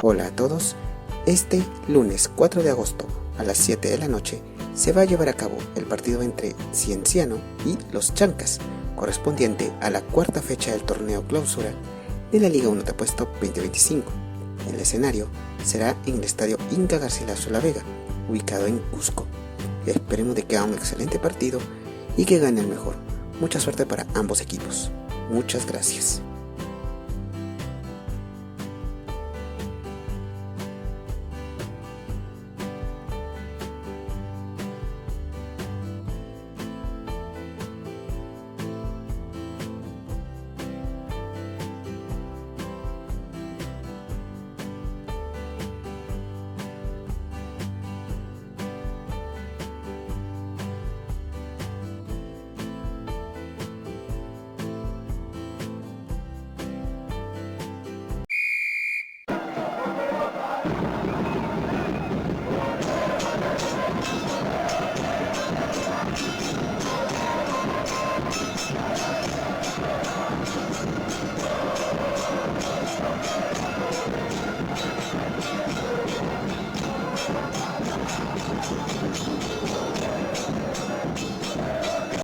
Hola a todos, este lunes 4 de agosto a las 7 de la noche se va a llevar a cabo el partido entre Cienciano y los Chankas, correspondiente a la cuarta fecha del Torneo Clausura de la Liga Te Apuesto 2025. El escenario será en el estadio Inca Garcilaso La Vega, ubicado en Cusco. Esperemos de que haga un excelente partido y que gane el mejor. Mucha suerte para ambos equipos. Muchas gracias.